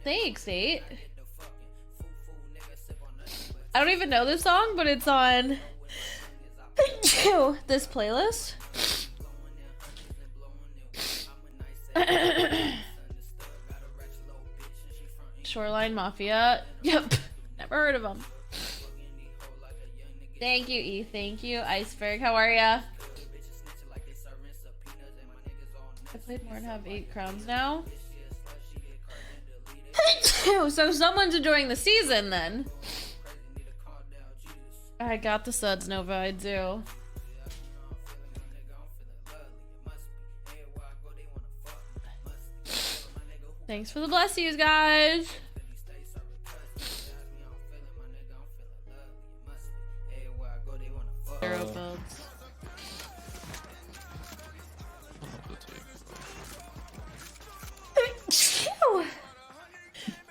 Thanks, Nate. I don't even know this song, but it's on this playlist. Shoreline Mafia. Yep. Never heard of them. Thank you, E. Thank you, Iceberg. How are ya? I played more and have 8 crowns now. So someone's enjoying the season then. I got the Suds Nova, I do. Thanks for the blessies, guys. Zero builds.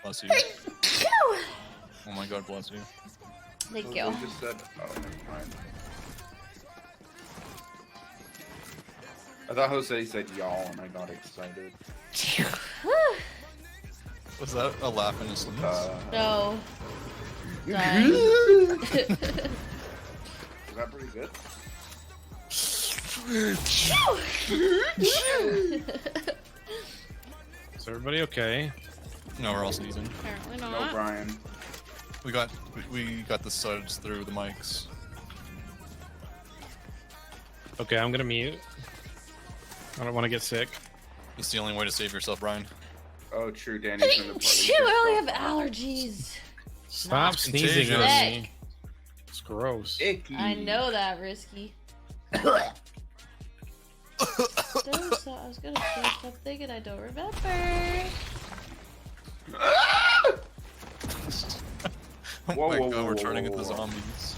Bless you. Oh my god, bless you. Thank you. Just said, oh, never mind. I thought Jose said y'all and I got excited. Was that a laugh in his sleeves? No. Dying. Is that pretty good? Is everybody okay? No, we're all sneezing. Apparently No, not. Brian. We got the suds through the mics. Okay, I'm gonna mute. I don't want to get sick. It's the only way to save yourself, Brian. Oh, true. Danny's in the party. I only have allergies. Stop It's sneezing on contagious. me. It's gross. Icky. I know that, Risky. I was gonna say something and I don't remember. Oh Whoa, my whoa, god, whoa, we're whoa, turning whoa, into whoa. zombies.